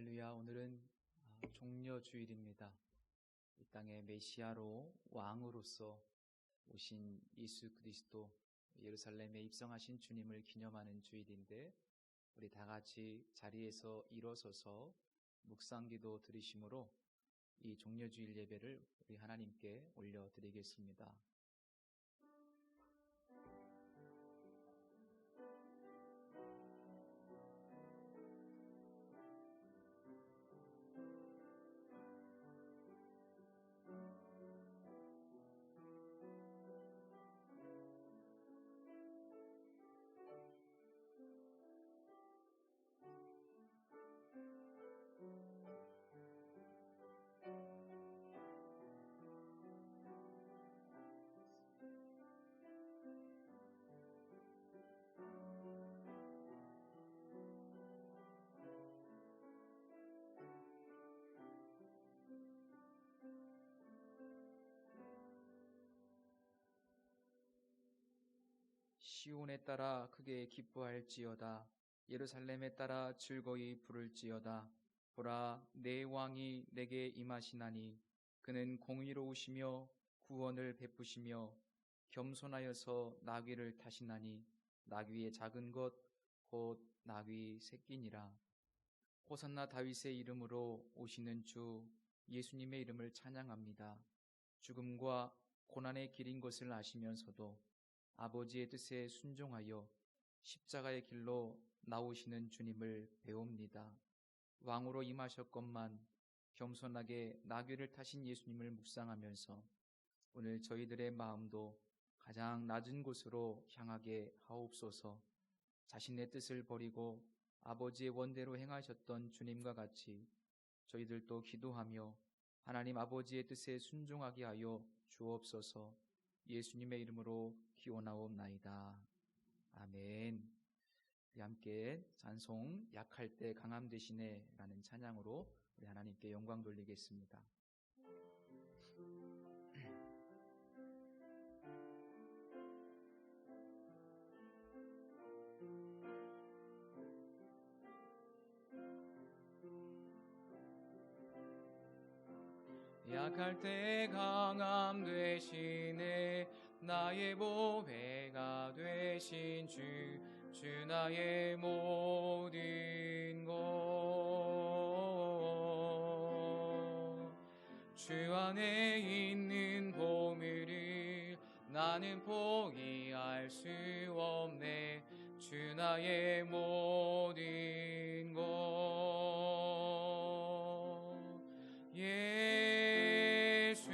할렐루야. 오늘은 종려주일입니다. 이 땅에 메시아로 왕으로서 오신 예수 그리스도, 예루살렘에 입성하신 주님을 기념하는 주일인데, 우리 다 같이 자리에서 일어서서 묵상기도 드리심으로 이 종려주일 예배를 우리 하나님께 올려드리겠습니다. 시온에 따라 크게 기뻐할지어다. 예루살렘에 따라 즐거이 부를지어다. 보라, 내 왕이 내게 임하시나니 그는 공의로우시며 구원을 베푸시며 겸손하여서 나귀를 타시나니 나귀의 작은 것 곧 나귀 새끼니라. 호산나 다윗의 이름으로 오시는 주 예수님의 이름을 찬양합니다. 죽음과 고난의 길인 것을 아시면서도 아버지의 뜻에 순종하여 십자가의 길로 나오시는 주님을 배웁니다. 왕으로 임하셨건만 겸손하게 나귀를 타신 예수님을 묵상하면서 오늘 저희들의 마음도 가장 낮은 곳으로 향하게 하옵소서. 자신의 뜻을 버리고 아버지의 원대로 행하셨던 주님과 같이 저희들도 기도하며 하나님 아버지의 뜻에 순종하게 하여 주옵소서. 예수님의 이름으로 기원하옵나이다. 아멘. 우리 함께 찬송 약할 때 강함 되시네 라는 찬양으로 우리 하나님께 영광 돌리겠습니다. 약할 때 강함 되시네. 나의 보배가 되신 주 나의 모든 것. 주 안에 있는 보물을 나는 포기할 수 없네. 주 나의 모든 것. 예수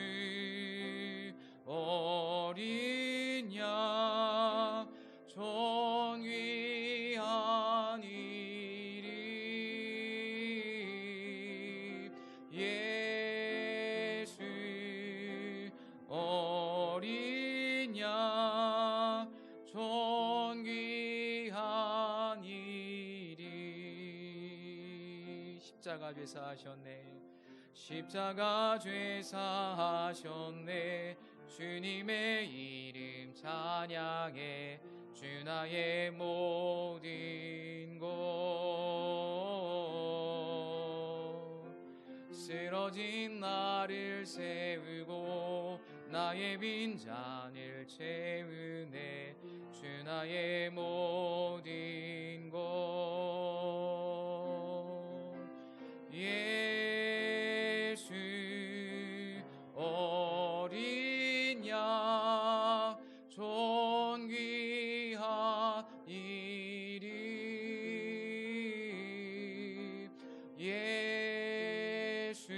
어린 양 존귀한 이름. 예수 어린 양 존귀한 이름. 십자가 죄사하셨네. 십자가 죄사하셨네. 주님의 이름 찬양해. 주 나의 모든 것. 쓰러진 나를 세우고 나의 빈잔을 채우네. 주 나의 모든 것. 예수 어린 양 존귀한 이름. 예수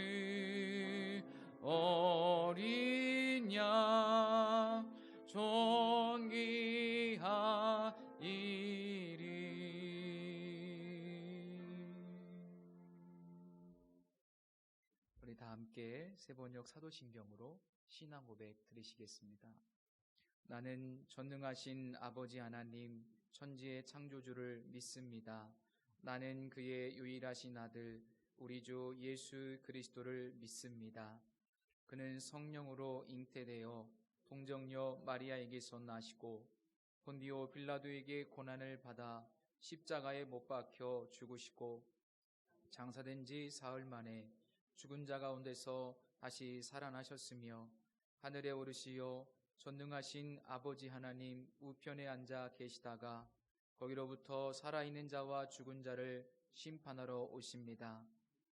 어린 양 존귀한 이름. 우리 다 함께 세번역 사도신경으로 신앙 고백 드리시겠습니다. 나는 전능하신 아버지 하나님 천지의 창조주를 믿습니다. 나는 그의 유일하신 아들 우리 주 예수 그리스도를 믿습니다. 그는 성령으로 잉태되어 동정녀 마리아에게서 나시고 본디오 빌라도에게 고난을 받아 십자가에 못 박혀 죽으시고 장사된 지 사흘 만에 죽은 자 가운데서 다시 살아나셨으며 하늘에 오르시어 전능하신 아버지 하나님 우편에 앉아 계시다가 거기로부터 살아있는 자와 죽은 자를 심판하러 오십니다.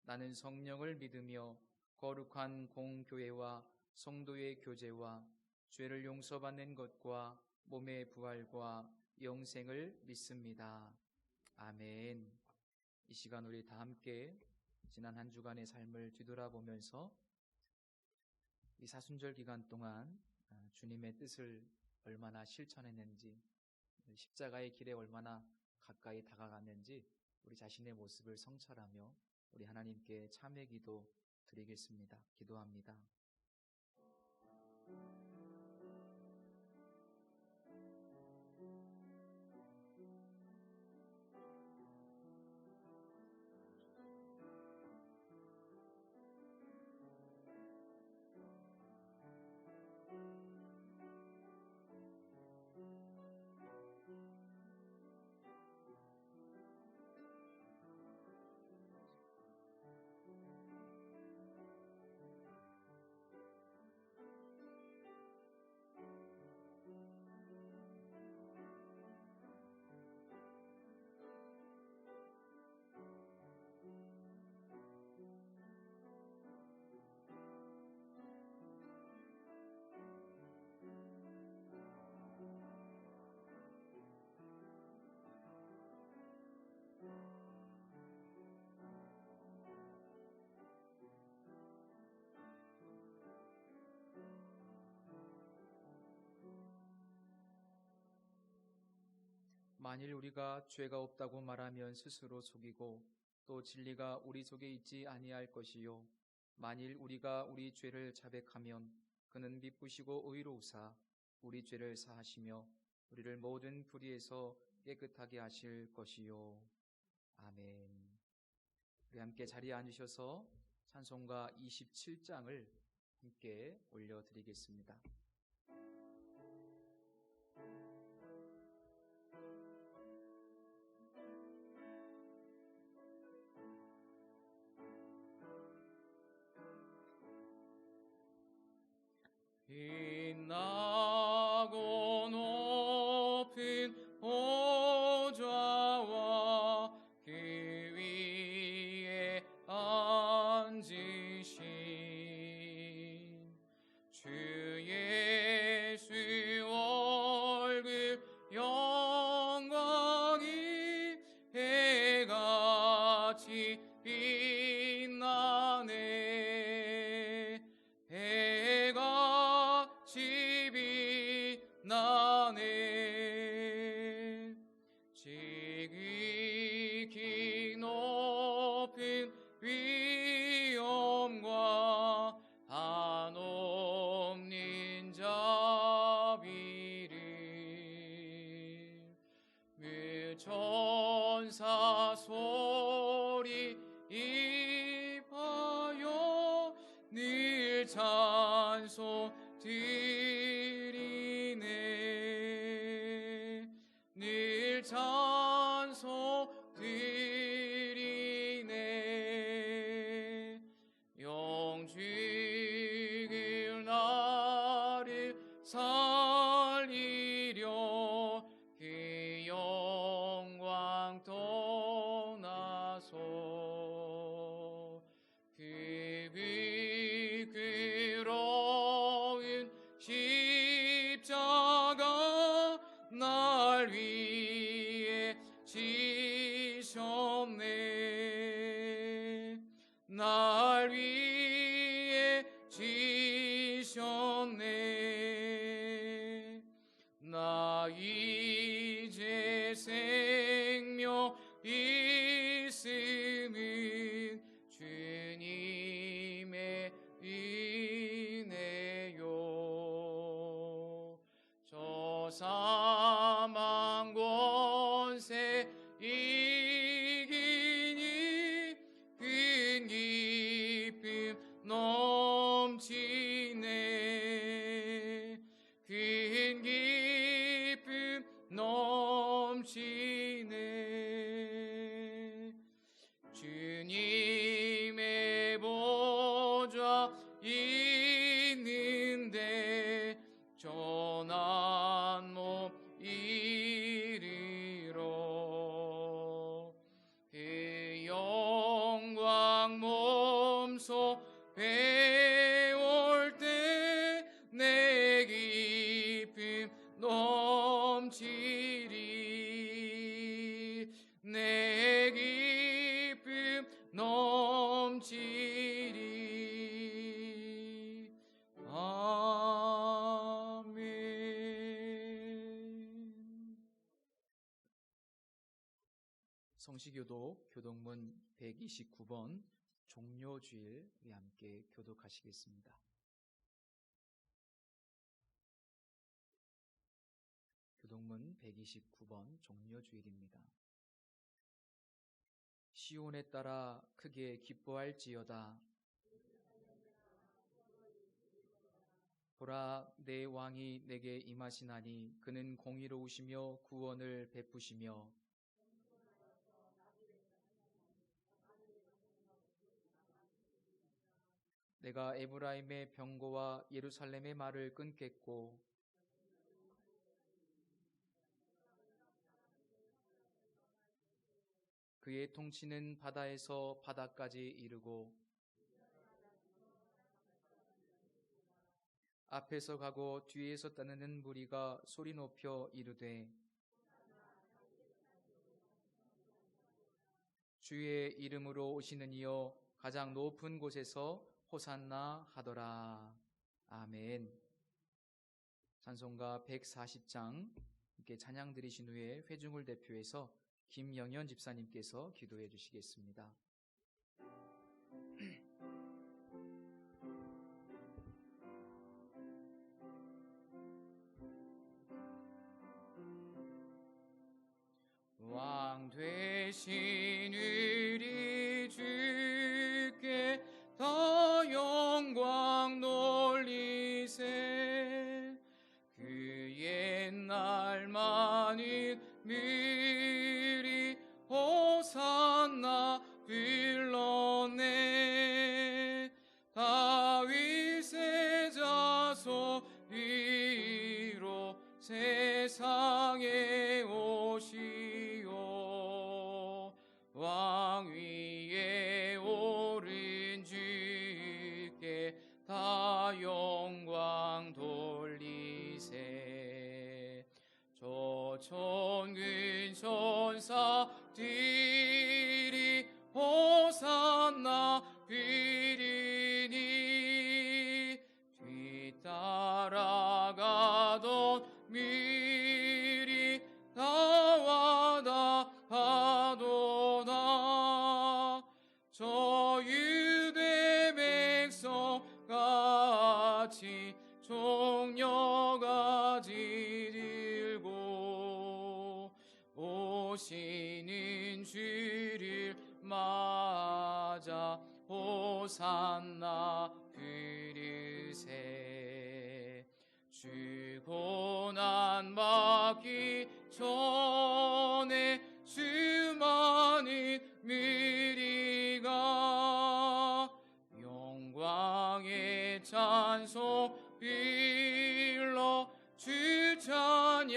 나는 성령을 믿으며 거룩한 공교회와 성도의 교제와 죄를 용서받는 것과 몸의 부활과 영생을 믿습니다. 아멘. 이 시간 우리 다 함께 지난 한 주간의 삶을 뒤돌아보면서 이 사순절 기간 동안 주님의 뜻을 얼마나 실천했는지, 십자가의 길에 얼마나 가까이 다가갔는지 우리 자신의 모습을 성찰하며 우리 하나님께 참회 기도 드리겠습니다. 기도합니다. 만일 우리가 죄가 없다고 말하면 스스로 속이고 또 진리가 우리 속에 있지 아니할 것이요 만일 우리가 우리 죄를 자백하면 그는 미쁘시고 의로우사 우리 죄를 사하시며 우리를 모든 불의에서 깨끗하게 하실 것이요. 아멘. 우리 함께 자리에 앉으셔서 찬송가 27장을 함께 올려드리겠습니다. 빛나고 높은 보좌와 그 위에 앉으신 주 예수 얼굴 영광이 해같이 빛나네. 해같이 빛나네. 지극히 높은 위엄과 한없는 자비를 천사 소리 입하여 늘 찬송 드리네. 늘 찬송 드리네. 영죽을 나를 살리려 그 영광 떠나서 그 부끄러운 십자가 날 위해 지셨네. 날 위해 지셨네. 나 이제 생명 있음은 주님의 은혜요. 저 사망 권세 이기니 큰 기쁨 넘치네. 큰 기쁨 넘치네. 내 기쁨 넘치리. 아멘. 성시교독 교독문 129번 종료주일 우리 함께 교독하시겠습니다. 교독문 129번 종료주일입니다. 시온에 따라 크게 기뻐할지어다. 보라, 내 왕이 내게 임하시나니 그는 공의로우시며 구원을 베푸시며 내가 에브라임의 병거와 예루살렘의 말을 끊겠고 그의 통치는 바다에서 바다까지 이르고 앞에서 가고 뒤에서 따르는 무리가 소리 높여 이르되 주의 이름으로 오시는 이여 가장 높은 곳에서 호산나 하더라. 아멘. 찬송가 140장 함께 찬양 드리신 후에 회중을 대표해서 김영현 집사님께서 기도해 주시겠습니다. 왕 되신 우리 주께 더 영광 돌리세. 그의 날만인 미리 호산나 불렀네. 다윗의 자손이로 세상에 오시오. 왕 위에 오른 주께 다 영광 돌리세. 저 천군 천사들이 호산나 부르니 뒤따라가던 미리 나와다 하도다. 저 유대 백성같이 종려가지 들고 오시는 주를 맞아 호산나 부르세. 주 고난 받기 전에 수많은 무리가 영광의 찬송 빌러 주 찬양하였네.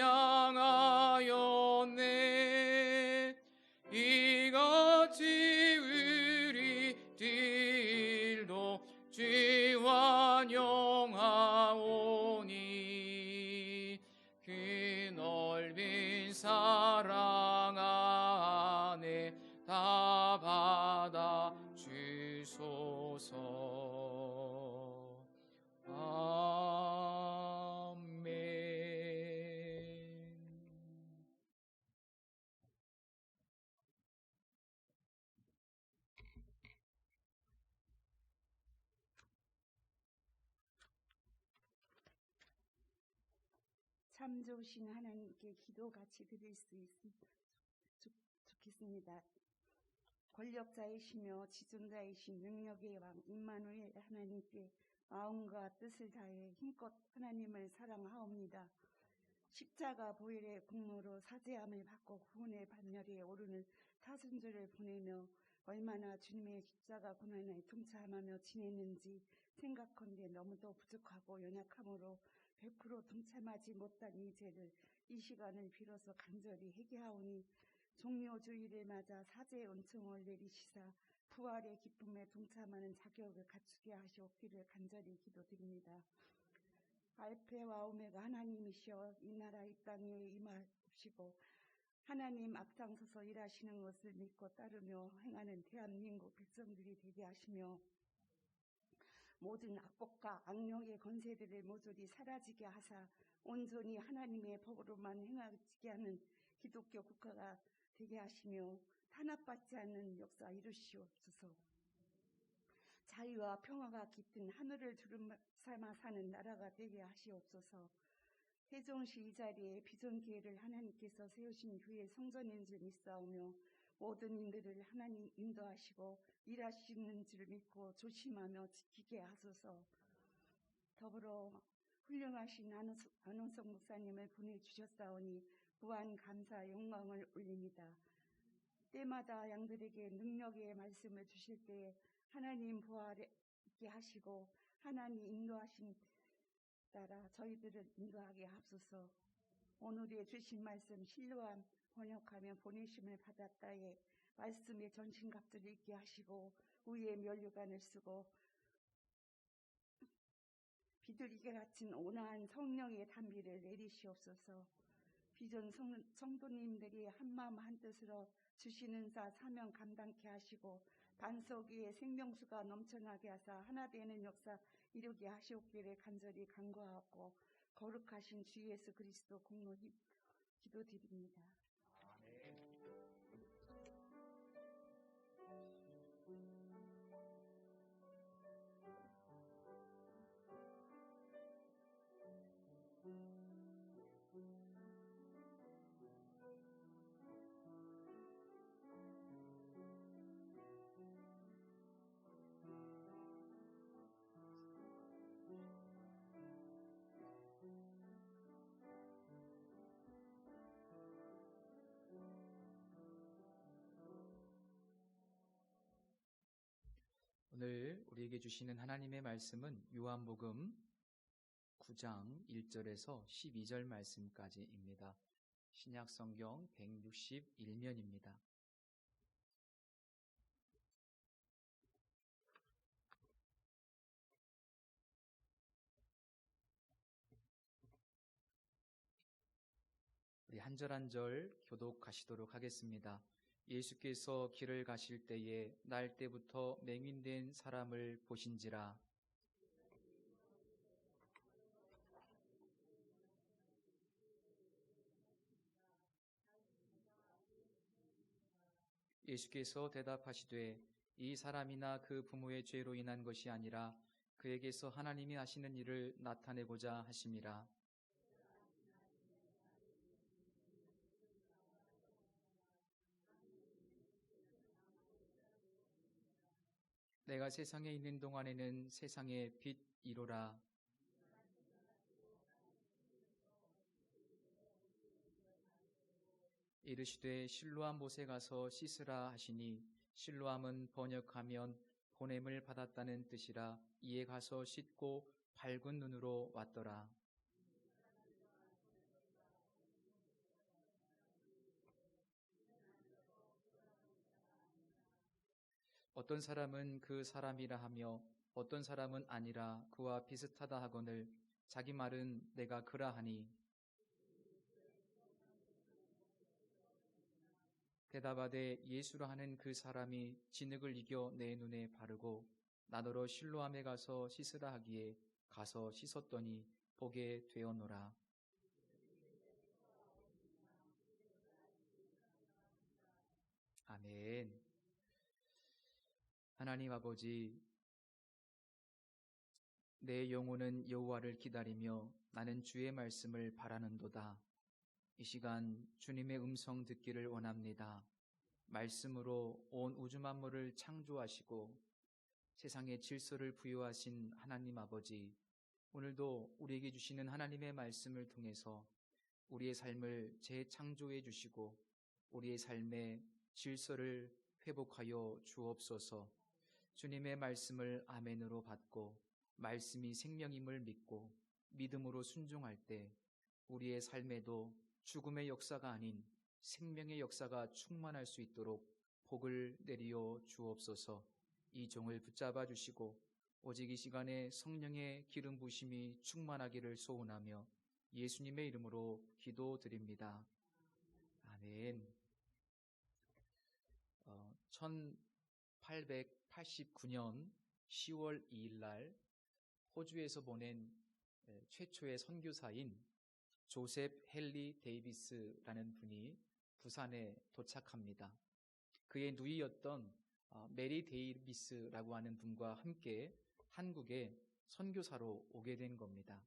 이같이 우리들도 주 환영하오니 그 넓은 사랑 안에 다 받아 주소서. 아멘. 참 좋으신 하나님께 기도 같이 드릴 수 있으면 좋겠습니다. 권력자이시며 지존자이신 능력의 왕 임마누엘 하나님께 마음과 뜻을 다해 힘껏 하나님을 사랑하옵니다. 십자가 보혈의 공로로 사죄함을 받고 구원의 반열에 오르는 타순주를 보내며 얼마나 주님의 십자가 고난에 동참하며 지냈는지 생각컨대 너무도 부족하고 연약함으로 100% 동참하지 못한 이 죄를 이 시간을 빌어서 간절히 회개하오니 종료주의를 맞아 사죄의 은총을 내리시사 부활의 기쁨에 동참하는 자격을 갖추게 하시옵기를 간절히 기도드립니다. 알페와 오메가 하나님이시여 이 나라 이 땅에 임하옵시고 하나님 앞장서서 일하시는 것을 믿고 따르며 행하는 대한민국 백성들이 되게 하시며 모든 악법과 악령의 권세들을 모조리 사라지게 하사 온전히 하나님의 법으로만 행하게 하는 기독교 국가가 되게 하시며 탄압받지 않는 역사 이루시옵소서. 자유와 평화가 깃든 하늘을 두루삼아 사는 나라가 되게 하시옵소서. 세종시 이 자리에 비전교회를 하나님께서 세우신 교회 성전인 줄 믿사오며 모든 인들을 하나님 인도하시고 일하시는 줄 믿고 조심하며 지키게 하소서. 더불어 훌륭하신 안원석 목사님을 보내주셨사오니 무한 감사 영광을 올립니다. 때마다 양들에게 능력의 말씀을 주실 때에 하나님 보아하게 하시고 하나님 인도하신 따라 저희들을 인도하게 하소서. 오늘의 주신 말씀 실로암 번역하며 보내심을 받았다에 말씀의 전신갑주를 입게 하시고 위에 면류관을 쓰고 비둘기가 갇힌 온화한 성령의 단비를 내리시옵소서. 비전 성도님들이 한마음 한뜻으로 주시는 사 사명 감당케 하시고 반석 위에 생명수가 넘쳐나게 하사 하나 되는 역사 이루게 하시옵기를 간절히 간구하고 거룩하신 주 예수 그리스도 공로 기도드립니다. 오늘 우리에게 주시는 하나님의 말씀은 요한복음 9장 1절에서 12절 말씀까지입니다. 신약성경 161면입니다. 우리 한 절 한 절 교독하시도록 하겠습니다. 예수께서 길을 가실 때에 날 때부터 맹인된 사람을 보신지라. 예수께서 대답하시되 이 사람이나 그 부모의 죄로 인한 것이 아니라 그에게서 하나님이 하시는 일을 나타내고자 하심이라. 내가 세상에 있는 동안에는 세상의 빛이로라. 이르시되 실로암 못에 가서 씻으라 하시니 실로암은 번역하면 보냄을 받았다는 뜻이라. 이에 가서 씻고 밝은 눈으로 왔더라. 어떤 사람은 그 사람이라 하며 어떤 사람은 아니라 그와 비슷하다 하거늘 자기 말은 내가 그라 하니. 대답하되 예수라 하는 그 사람이 진흙을 이겨 내 눈에 바르고 나더러 실로암에 가서 씻으라 하기에 가서 씻었더니 보게 되었노라. 아멘. 하나님 아버지, 내 영혼은 여호와를 기다리며 나는 주의 말씀을 바라는도다. 이 시간 주님의 음성 듣기를 원합니다. 말씀으로 온 우주 만물을 창조하시고 세상의 질서를 부여하신 하나님 아버지, 오늘도 우리에게 주시는 하나님의 말씀을 통해서 우리의 삶을 재창조해 주시고 우리의 삶의 질서를 회복하여 주옵소서. 주님의 말씀을 아멘으로 받고 말씀이 생명임을 믿고 믿음으로 순종할 때 우리의 삶에도 죽음의 역사가 아닌 생명의 역사가 충만할 수 있도록 복을 내리어 주옵소서. 이 종을 붙잡아 주시고 오직 이 시간에 성령의 기름 부심이 충만하기를 소원하며 예수님의 이름으로 기도드립니다. 아멘. 보낸 1889년 10월 2일 날 호주에서 보낸 최초의 선교사인 조셉 헨리 데이비스라는 분이 부산에 도착합니다. 그의 누이였던 메리 데이비스라고 하는 분과 함께 한국에 선교사로 오게 된 겁니다.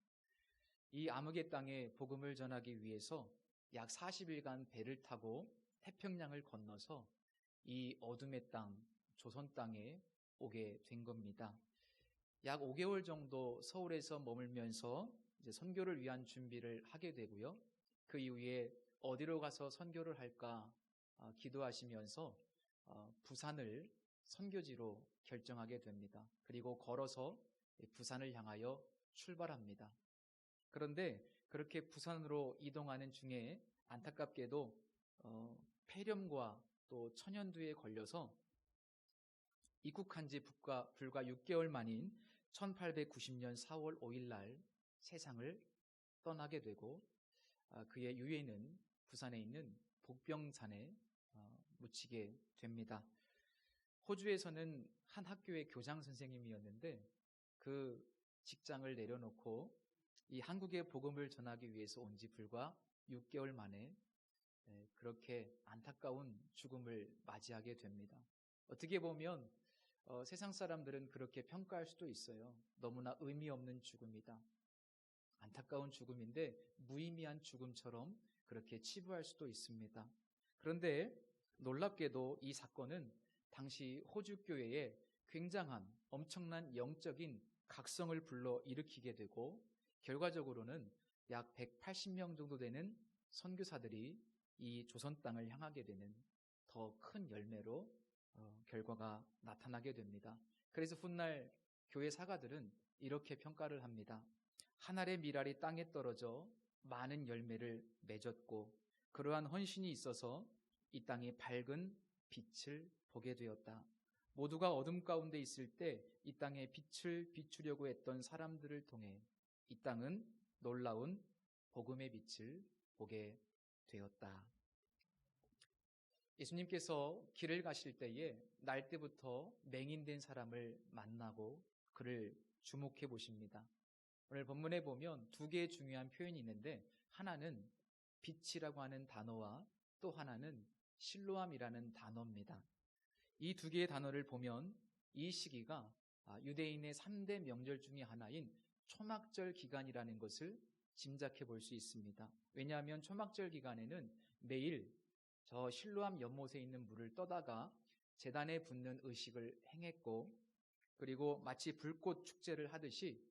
이 암흑의 땅에 복음을 전하기 위해서 약 40일간 배를 타고 태평양을 건너서 이 어둠의 땅, 조선 땅에 오게 된 겁니다. 약 5개월 정도 서울에서 머물면서 이제 선교를 위한 준비를 하게 되고요. 그 이후에 어디로 가서 선교를 할까 기도하시면서 부산을 선교지로 결정하게 됩니다. 그리고 걸어서 부산을 향하여 출발합니다. 그런데 그렇게 부산으로 이동하는 중에 안타깝게도 폐렴과 또 천연두에 걸려서 입국한 지 불과 6개월 만인 1890년 4월 5일 날 세상을 떠나게 되고 그의 유해는 부산에 있는 복병산에 묻히게 됩니다. 호주에서는 한 학교의 교장 선생님이었는데 그 직장을 내려놓고 이 한국의 복음을 전하기 위해서 온 지 불과 6개월 만에 그렇게 안타까운 죽음을 맞이하게 됩니다. 어떻게 보면 세상 사람들은 그렇게 평가할 수도 있어요. 너무나 의미 없는 죽음이다. 안타까운 죽음인데 무의미한 죽음처럼 그렇게 치부할 수도 있습니다. 그런데 놀랍게도 이 사건은 당시 호주 교회에 굉장한 엄청난 영적인 각성을 불러 일으키게 되고 결과적으로는 약 180명 정도 되는 선교사들이 이 조선 땅을 향하게 되는 더 큰 열매로 결과가 나타나게 됩니다. 그래서 훗날 교회 사가들은 이렇게 평가를 합니다. 한 알의 밀알이 땅에 떨어져 많은 열매를 맺었고 그러한 헌신이 있어서 이 땅이 밝은 빛을 보게 되었다. 모두가 어둠 가운데 있을 때 이 땅에 빛을 비추려고 했던 사람들을 통해 이 땅은 놀라운 복음의 빛을 보게 되었다. 예수님께서 길을 가실 때에 날 때부터 맹인된 사람을 만나고 그를 주목해 보십니다. 오늘 본문에 보면 두 개의 중요한 표현이 있는데 하나는 빛이라고 하는 단어와 또 하나는 실로암이라는 단어입니다. 이 두 개의 단어를 보면 이 시기가 유대인의 3대 명절 중에 하나인 초막절 기간이라는 것을 짐작해 볼 수 있습니다. 왜냐하면 초막절 기간에는 매일 저 실로암 연못에 있는 물을 떠다가 제단에 붓는 의식을 행했고 그리고 마치 불꽃 축제를 하듯이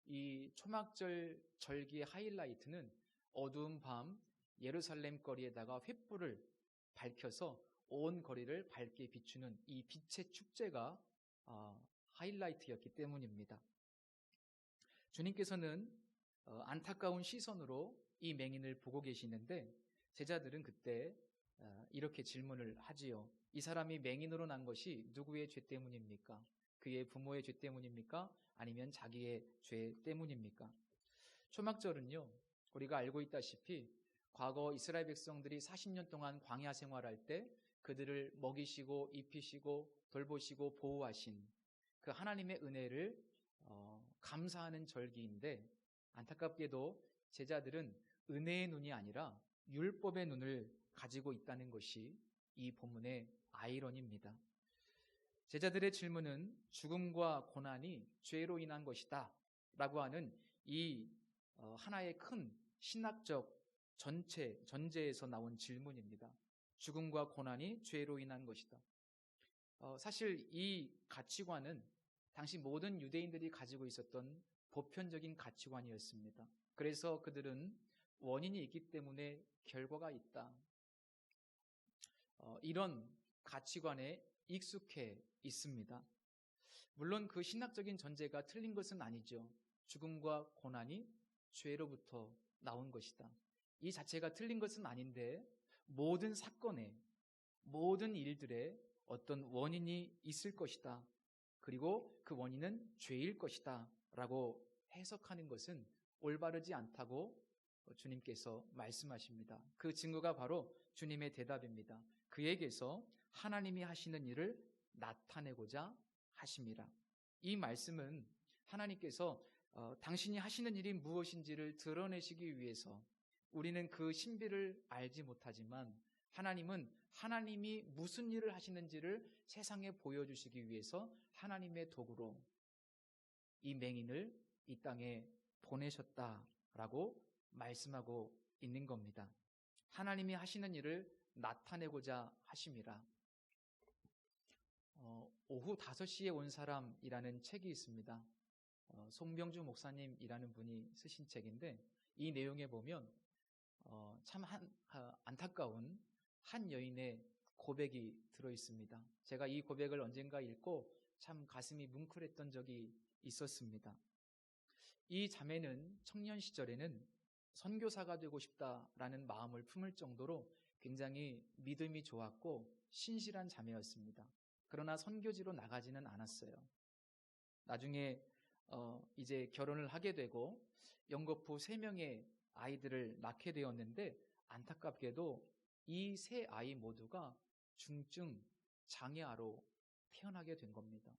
이 초막절 절기의 하이라이트는 어두운 밤 예루살렘 거리에다가 횃불을 밝혀서 온 거리를 밝게 비추는 이 빛의 축제가 하이라이트였기 때문입니다. 주님께서는 안타까운 시선으로 이 맹인을 보고 계시는데 제자들은 그때 이렇게 질문을 하지요. 이 사람이 맹인으로 난 것이 누구의 죄 때문입니까? 그의 부모의 죄 때문입니까? 아니면 자기의 죄 때문입니까? 초막절은요, 우리가 알고 있다시피 과거 이스라엘 백성들이 40년 동안 광야 생활할 때 그들을 먹이시고 입히시고 돌보시고 보호하신 그 하나님의 은혜를 감사하는 절기인데 안타깝게도 제자들은 은혜의 눈이 아니라 율법의 눈을 가지고 있다는 것이 이 본문의 아이러니입니다. 제자들의 질문은 죽음과 고난이 죄로 인한 것이다 라고 하는 이 하나의 큰 신학적 전제에서 나온 질문입니다. 죽음과 고난이 죄로 인한 것이다. 사실 이 가치관은 당시 모든 유대인들이 가지고 있었던 보편적인 가치관이었습니다. 그래서 그들은 원인이 있기 때문에 결과가 있다. 이런 가치관에 익숙해 있습니다. 물론 그 신학적인 전제가 틀린 것은 아니죠. 죽음과 고난이 죄로부터 나온 것이다. 이 자체가 틀린 것은 아닌데 모든 사건에 모든 일들에 어떤 원인이 있을 것이다. 그리고 그 원인은 죄일 것이다 라고 해석하는 것은 올바르지 않다고 주님께서 말씀하십니다. 그 증거가 바로 주님의 대답입니다. 그에게서 하나님이 하시는 일을 나타내고자 하심이라. 이 말씀은 하나님께서 당신이 하시는 일이 무엇인지를 드러내시기 위해서, 우리는 그 신비를 알지 못하지만 하나님은 하나님이 무슨 일을 하시는지를 세상에 보여주시기 위해서 하나님의 도구로 이 맹인을 이 땅에 보내셨다라고 말씀하고 있는 겁니다. 하나님이 하시는 일을 나타내고자 하심이라. 오후 5시에 온 사람이라는 책이 있습니다. 송병주 목사님이라는 분이 쓰신 책인데, 이 내용에 보면 참 안타까운 한 여인의 고백이 들어있습니다. 제가 이 고백을 언젠가 읽고 참 가슴이 뭉클했던 적이 있었습니다. 이 자매는 청년 시절에는 선교사가 되고 싶다라는 마음을 품을 정도로 굉장히 믿음이 좋았고 신실한 자매였습니다. 그러나 선교지로 나가지는 않았어요. 나중에 이제 결혼을 하게 되고 연거푸 3명의 아이들을 낳게 되었는데, 안타깝게도 이 3 아이 모두가 중증 장애아로 태어나게 된 겁니다.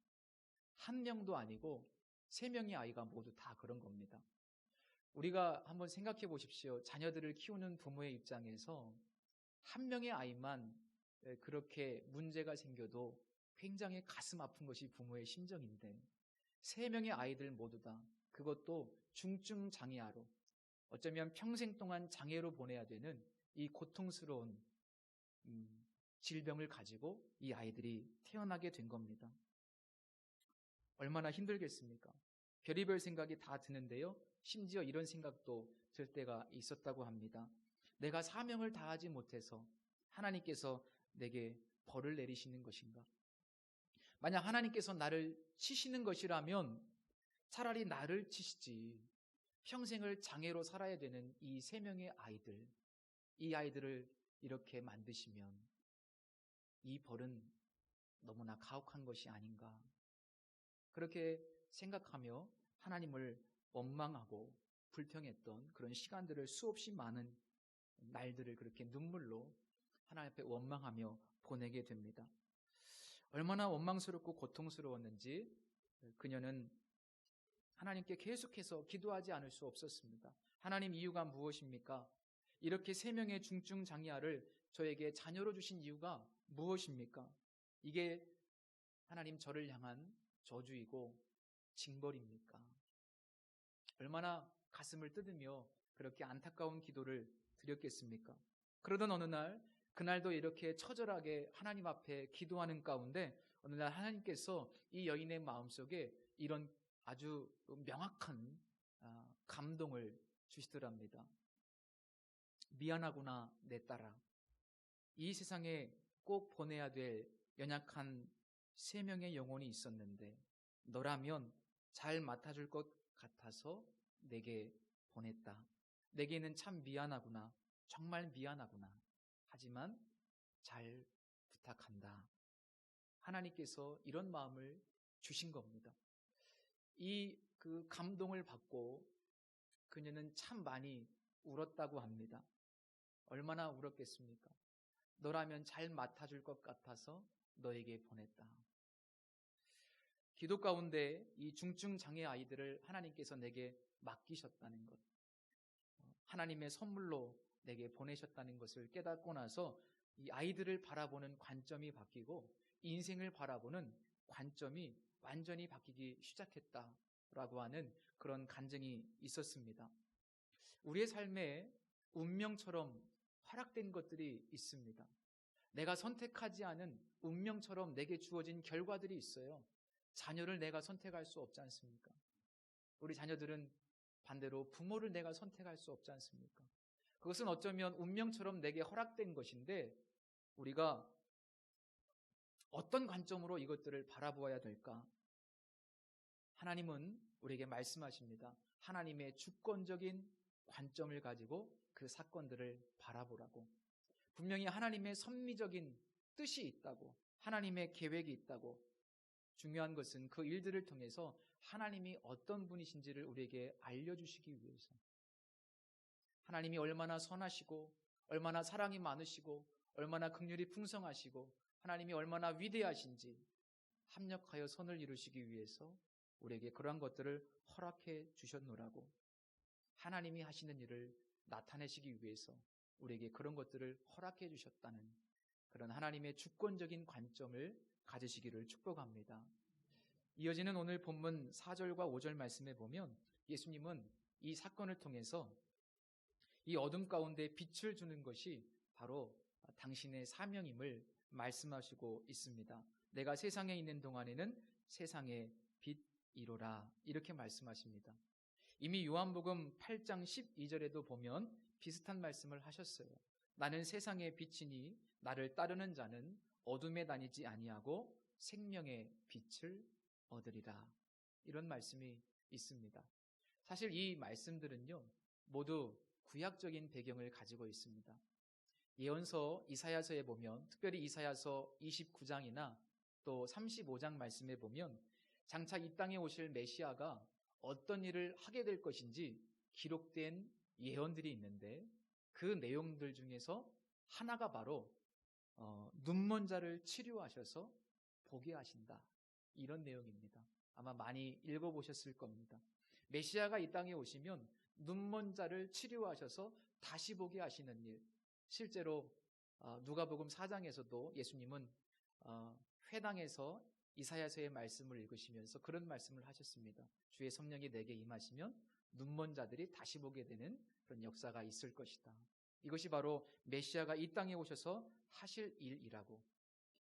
1명도 아니고 3명의 아이가 모두 다 그런 겁니다. 우리가 한번 생각해 보십시오. 자녀들을 키우는 부모의 입장에서 1명의 아이만 그렇게 문제가 생겨도 굉장히 가슴 아픈 것이 부모의 심정인데, 3명의 아이들 모두 다, 그것도 중증 장애아로, 어쩌면 평생 동안 장애로 보내야 되는 이 고통스러운 질병을 가지고 이 아이들이 태어나게 된 겁니다. 얼마나 힘들겠습니까? 별의별 생각이 다 드는데요, 심지어 이런 생각도 들 때가 있었다고 합니다. 내가 사명을 다하지 못해서 하나님께서 내게 벌을 내리시는 것인가? 만약 하나님께서 나를 치시는 것이라면 차라리 나를 치시지, 평생을 장애로 살아야 되는 이 3명의 아이들, 이 아이들을 이렇게 만드시면 이 벌은 너무나 가혹한 것이 아닌가, 그렇게 생각하며 하나님을 원망하고 불평했던 그런 시간들을, 수없이 많은 날들을 그렇게 눈물로 하나님 앞에 원망하며 보내게 됩니다. 얼마나 원망스럽고 고통스러웠는지 그녀는 하나님께 계속해서 기도하지 않을 수 없었습니다. 하나님, 이유가 무엇입니까? 이렇게 3명의 중증 장애아를 저에게 자녀로 주신 이유가 무엇입니까? 이게 하나님 저를 향한 저주이고 징벌입니까? 얼마나 가슴을 뜯으며 그렇게 안타까운 기도를 드렸겠습니까? 그러던 어느 날, 그날도 이렇게 처절하게 하나님 앞에 기도하는 가운데 어느 날 하나님께서 이 여인의 마음속에 이런 아주 명확한 감동을 주시더랍니다. 미안하구나, 내 딸아. 이 세상에 꼭 보내야 될 연약한 3명의 영혼이 있었는데 너라면 잘 맡아줄 것 같아서 내게 보냈다. 내게는 참 미안하구나, 정말 미안하구나. 하지만 잘 부탁한다. 하나님께서 이런 마음을 주신 겁니다. 그 감동을 받고 그녀는 참 많이 울었다고 합니다. 얼마나 울었겠습니까? 너라면 잘 맡아줄 것 같아서 너에게 보냈다. 기도 가운데 이 중증 장애 아이들을 하나님께서 내게 맡기셨다는 것, 하나님의 선물로 내게 보내셨다는 것을 깨닫고 나서 이 아이들을 바라보는 관점이 바뀌고 인생을 바라보는 관점이 완전히 바뀌기 시작했다라고 하는 그런 간증이 있었습니다. 우리의 삶에 운명처럼 허락된 것들이 있습니다. 내가 선택하지 않은 운명처럼 내게 주어진 결과들이 있어요. 자녀를 내가 선택할 수 없지 않습니까? 우리 자녀들은 반대로 부모를 내가 선택할 수 없지 않습니까? 그것은 어쩌면 운명처럼 내게 허락된 것인데 우리가 어떤 관점으로 이것들을 바라보아야 될까? 하나님은 우리에게 말씀하십니다. 하나님의 주권적인 관점을 가지고 그 사건들을 바라보라고. 분명히 하나님의 섭리적인 뜻이 있다고, 하나님의 계획이 있다고. 중요한 것은 그 일들을 통해서 하나님이 어떤 분이신지를 우리에게 알려주시기 위해서, 하나님이 얼마나 선하시고 얼마나 사랑이 많으시고 얼마나 긍휼이 풍성하시고 하나님이 얼마나 위대하신지 합력하여 선을 이루시기 위해서 우리에게 그러한 것들을 허락해 주셨노라고, 하나님이 하시는 일을 나타내시기 위해서 우리에게 그런 것들을 허락해 주셨다는 그런 하나님의 주권적인 관점을 가지시기를 축복합니다. 이어지는 오늘 본문 4절과 5절 말씀에 보면 예수님은 이 사건을 통해서 이 어둠 가운데 빛을 주는 것이 바로 당신의 사명임을 말씀하시고 있습니다. 내가 세상에 있는 동안에는 세상의 빛이로라, 이렇게 말씀하십니다. 이미 요한복음 8장 12절에도 보면 비슷한 말씀을 하셨어요. 나는 세상의 빛이니 나를 따르는 자는 어둠에 다니지 아니하고 생명의 빛을 얻으리라, 이런 말씀이 있습니다. 사실 이 말씀들은요 모두 구약적인 배경을 가지고 있습니다. 예언서 이사야서에 보면, 특별히 이사야서 29장이나 또 35장 말씀에 보면 장차 이 땅에 오실 메시아가 어떤 일을 하게 될 것인지 기록된 예언들이 있는데, 그 내용들 중에서 하나가 바로 눈먼 자를 치료하셔서 보게 하신다, 이런 내용입니다. 아마 많이 읽어보셨을 겁니다. 메시아가 이 땅에 오시면 눈먼 자를 치료하셔서 다시 보게 하시는 일, 실제로 누가복음 4장에서도 예수님은 회당에서 이사야서의 말씀을 읽으시면서 그런 말씀을 하셨습니다. 주의 성령이 내게 임하시면 눈먼 자들이 다시 보게 되는 그런 역사가 있을 것이다. 이것이 바로 메시아가 이 땅에 오셔서 하실 일이라고.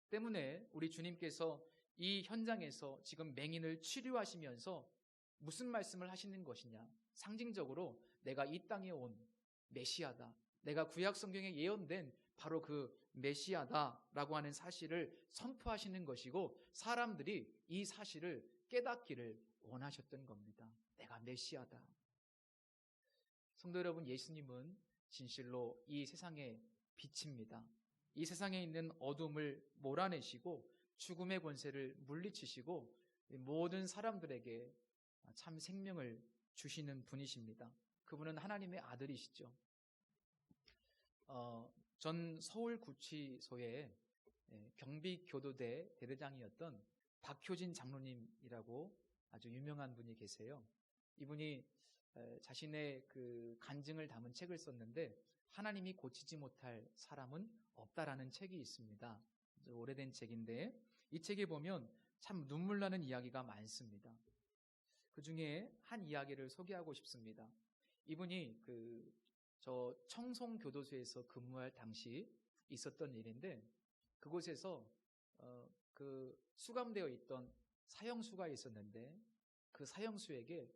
때문에 우리 주님께서 이 현장에서 지금 맹인을 치료하시면서 무슨 말씀을 하시는 것이냐, 상징적으로 내가 이 땅에 온 메시아다, 내가 구약 성경에 예언된 바로 그 메시아다라고 하는 사실을 선포하시는 것이고, 사람들이 이 사실을 깨닫기를 원하셨던 겁니다. 내가 메시아다. 성도 여러분, 예수님은 진실로 이 세상의 빛입니다. 이 세상에 있는 어둠을 몰아내시고 죽음의 권세를 물리치시고 모든 사람들에게 참 생명을 주시는 분이십니다. 그분은 하나님의 아들이시죠. 전 서울구치소의 경비교도대 대대장이었던 박효진 장로님이라고 아주 유명한 분이 계세요. 이분이 자신의 그 간증을 담은 책을 썼는데, 하나님이 고치지 못할 사람은 없다라는 책이 있습니다. 아주 오래된 책인데 이 책에 보면 참 눈물 나는 이야기가 많습니다. 그 중에 한 이야기를 소개하고 싶습니다. 이분이 저 청송교도소에서 근무할 당시 있었던 일인데, 그곳에서 그 수감되어 있던 사형수가 있었는데 그 사형수에게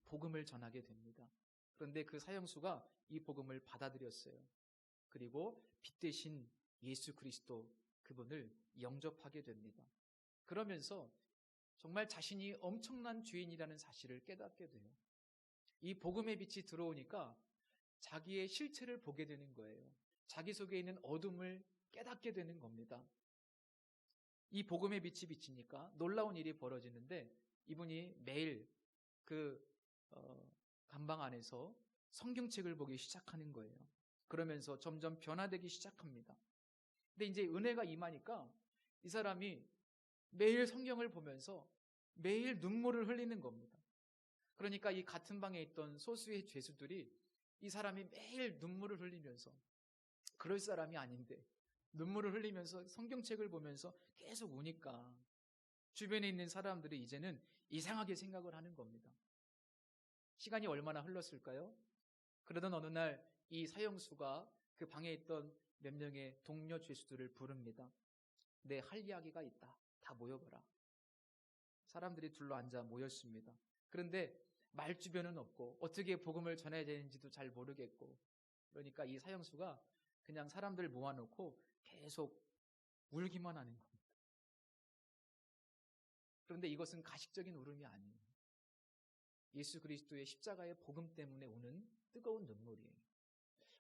복음을 전하게 됩니다. 그런데 그 사형수가 이 복음을 받아들였어요. 그리고 빛 대신 예수 그리스도, 그분을 영접하게 됩니다. 그러면서 정말 자신이 엄청난 죄인이라는 사실을 깨닫게 돼요. 이 복음의 빛이 들어오니까 자기의 실체를 보게 되는 거예요. 자기 속에 있는 어둠을 깨닫게 되는 겁니다. 이 복음의 빛이 비치니까 놀라운 일이 벌어지는데, 이분이 매일 그 감방 안에서 성경책을 보기 시작하는 거예요. 그러면서 점점 변화되기 시작합니다. 근데 이제 은혜가 임하니까 이 사람이 매일 성경을 보면서 매일 눈물을 흘리는 겁니다. 그러니까 이 같은 방에 있던 소수의 죄수들이 이 사람이 매일 눈물을 흘리면서, 그럴 사람이 아닌데 눈물을 흘리면서 성경책을 보면서 계속 우니까 주변에 있는 사람들이 이제는 이상하게 생각을 하는 겁니다. 시간이 얼마나 흘렀을까요? 그러던 어느 날 이 사형수가 그 방에 있던 몇 명의 동료 죄수들을 부릅니다. 내 할 이야기가 있다. 다 모여봐라. 사람들이 둘러앉아 모였습니다. 그런데 말주변은 없고 어떻게 복음을 전해야 되는지도 잘 모르겠고, 그러니까 이 사형수가 그냥 사람들 모아놓고 계속 울기만 하는 겁니다. 그런데 이것은 가식적인 울음이 아니에요. 예수 그리스도의 십자가의 복음 때문에 우는 뜨거운 눈물이에요.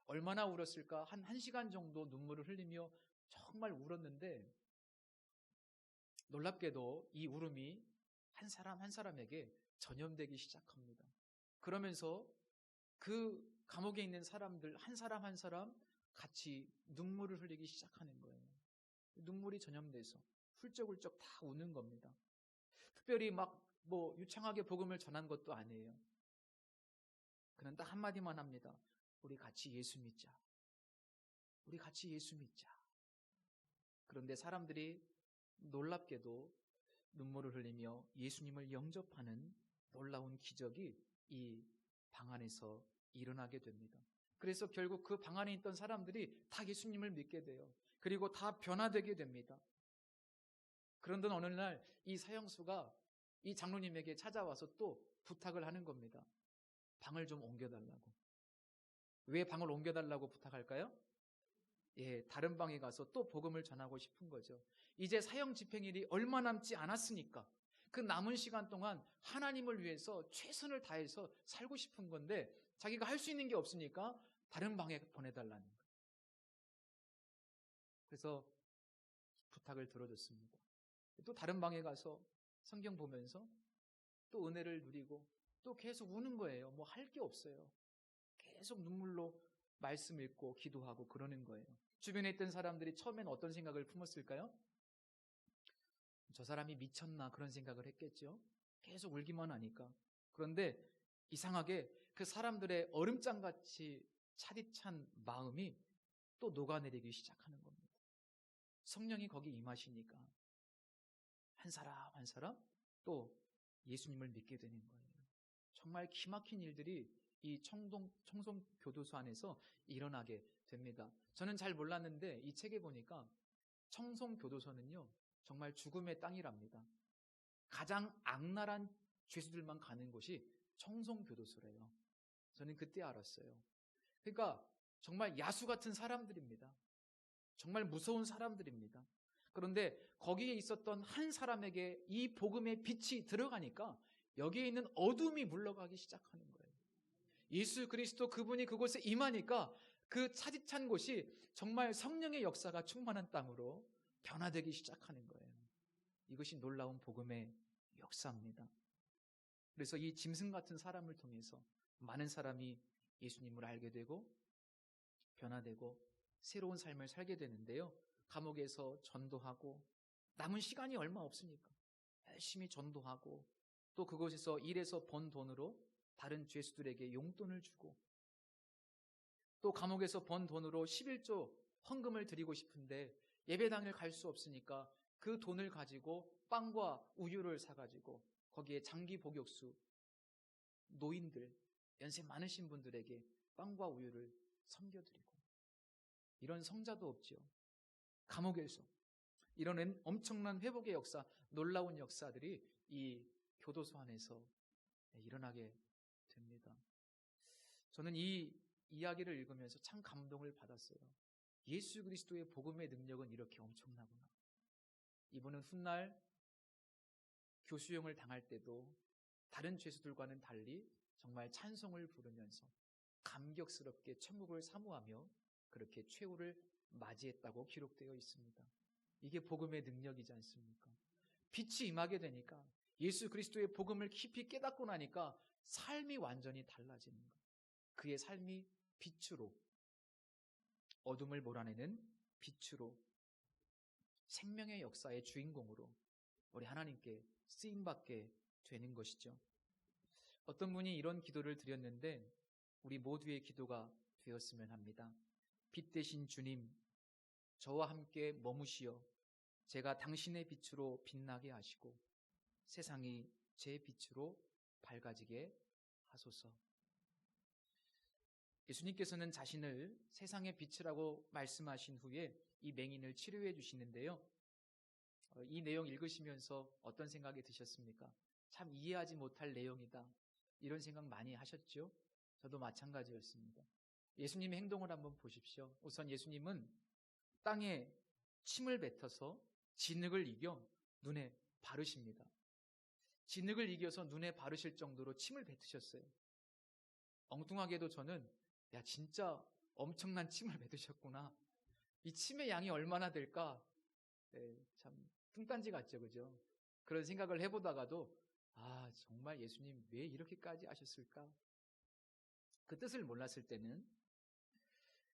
얼마나 울었을까? 한 1시간 정도 눈물을 흘리며 정말 울었는데, 놀랍게도 이 울음이 한 사람 한 사람에게 전염되기 시작합니다. 그러면서 그 감옥에 있는 사람들 한 사람 한 사람 같이 눈물을 흘리기 시작하는 거예요. 눈물이 전염돼서 훌쩍훌쩍 다 우는 겁니다. 특별히 막 유창하게 복음을 전한 것도 아니에요. 그는 딱 한마디만 합니다. 우리 같이 예수 믿자. 우리 같이 예수 믿자. 그런데 사람들이 놀랍게도 눈물을 흘리며 예수님을 영접하는 놀라운 기적이 이 방 안에서 일어나게 됩니다. 그래서 결국 그 방 안에 있던 사람들이 다 예수님을 믿게 돼요. 그리고 다 변화되게 됩니다. 그런데 어느 날 이 사형수가 이 장로님에게 찾아와서 또 부탁을 하는 겁니다. 방을 좀 옮겨달라고. 왜 방을 옮겨달라고 부탁할까요? 다른 방에 가서 또 복음을 전하고 싶은 거죠. 이제 사형 집행일이 얼마 남지 않았으니까 그 남은 시간 동안 하나님을 위해서 최선을 다해서 살고 싶은 건데 자기가 할 수 있는 게 없으니까 다른 방에 보내달라는 거예요. 그래서 부탁을 들어줬습니다. 또 다른 방에 가서 성경 보면서 또 은혜를 누리고 또 계속 우는 거예요. 뭐 할 게 없어요. 계속 눈물로 말씀 읽고 기도하고 그러는 거예요. 주변에 있던 사람들이 처음엔 어떤 생각을 품었을까요? 저 사람이 미쳤나 그런 생각을 했겠죠. 계속 울기만 하니까. 그런데 이상하게 그 사람들의 얼음장같이 차디찬 마음이 또 녹아내리기 시작하는 겁니다. 성령이 거기 임하시니까 한 사람 한 사람 또 예수님을 믿게 되는 거예요. 정말 기막힌 일들이 이 청송교도소 안에서 일어나게 됩니다. 저는 잘 몰랐는데 이 책에 보니까 청송교도소는요 정말 죽음의 땅이랍니다. 가장 악랄한 죄수들만 가는 곳이 청송교도소래요. 저는 그때 알았어요. 그러니까 정말 야수 같은 사람들입니다. 정말 무서운 사람들입니다. 그런데 거기에 있었던 한 사람에게 이 복음의 빛이 들어가니까 여기에 있는 어둠이 물러가기 시작하는 거예요. 예수 그리스도 그분이 그곳에 임하니까 그 차디찬 곳이 정말 성령의 역사가 충만한 땅으로 변화되기 시작하는 거예요. 이것이 놀라운 복음의 역사입니다. 그래서 이 짐승 같은 사람을 통해서 많은 사람이 예수님을 알게 되고 변화되고 새로운 삶을 살게 되는데요. 감옥에서 전도하고 남은 시간이 얼마 없으니까 열심히 전도하고 또 그곳에서 일해서 번 돈으로 다른 죄수들에게 용돈을 주고 또 감옥에서 번 돈으로 11조 헌금을 드리고 싶은데 예배당을 갈 수 없으니까 그 돈을 가지고 빵과 우유를 사가지고 거기에 장기 복역수 노인들 연세 많으신 분들에게 빵과 우유를 섬겨드리고 이런 성자도 없죠. 감옥에서 이런 엄청난 회복의 역사, 놀라운 역사들이 이 교도소 안에서 일어나게 됩니다. 저는 이 이야기를 읽으면서 참 감동을 받았어요. 예수 그리스도의 복음의 능력은 이렇게 엄청나구나. 이분은 훗날 교수형을 당할 때도 다른 죄수들과는 달리 정말 찬송을 부르면서 감격스럽게 천국을 사모하며 그렇게 최후를 맞이했다고 기록되어 있습니다. 이게 복음의 능력이지 않습니까? 빛이 임하게 되니까 예수 그리스도의 복음을 깊이 깨닫고 나니까 삶이 완전히 달라지는 것. 그의 삶이 빛으로 어둠을 몰아내는 빛으로 생명의 역사의 주인공으로 우리 하나님께 쓰임받게 되는 것이죠. 어떤 분이 이런 기도를 드렸는데 우리 모두의 기도가 되었으면 합니다. 빛 되신 주님, 저와 함께 머무시어 제가 당신의 빛으로 빛나게 하시고 세상이 제 빛으로 밝아지게 하소서. 예수님께서는 자신을 세상의 빛이라고 말씀하신 후에 이 맹인을 치료해 주시는데요. 이 내용 읽으시면서 어떤 생각이 드셨습니까? 참 이해하지 못할 내용이다. 이런 생각 많이 하셨죠? 저도 마찬가지였습니다. 예수님의 행동을 한번 보십시오. 우선 예수님은 땅에 침을 뱉어서 진흙을 이겨 눈에 바르십니다. 진흙을 이겨서 눈에 바르실 정도로 침을 뱉으셨어요. 엉뚱하게도 저는 진짜 엄청난 침을 뱉으셨구나. 이 침의 양이 얼마나 될까? 참 뚱딴지 같죠, 그죠? 그런 생각을 해보다가도 정말 예수님 왜 이렇게까지 하셨을까? 그 뜻을 몰랐을 때는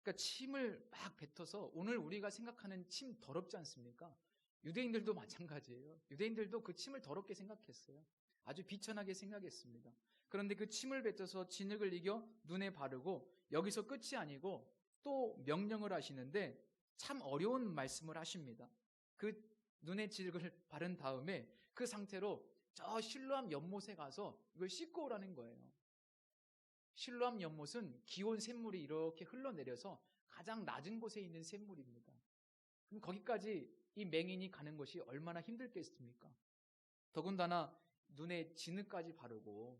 그러니까 침을 막 뱉어서 오늘 우리가 생각하는 침 더럽지 않습니까? 유대인들도 마찬가지예요. 유대인들도 그 침을 더럽게 생각했어요. 아주 비천하게 생각했습니다. 그런데 그 침을 뱉어서 진흙을 이겨 눈에 바르고 여기서 끝이 아니고 또 명령을 하시는데 참 어려운 말씀을 하십니다. 그 눈에 진흙을 바른 다음에 그 상태로 저 실로암 연못에 가서 이걸 씻고 오라는 거예요. 실로암 연못은 기온 샘물이 이렇게 흘러내려서 가장 낮은 곳에 있는 샘물입니다. 그럼 거기까지 이 맹인이 가는 것이 얼마나 힘들겠습니까? 더군다나 눈에 진흙까지 바르고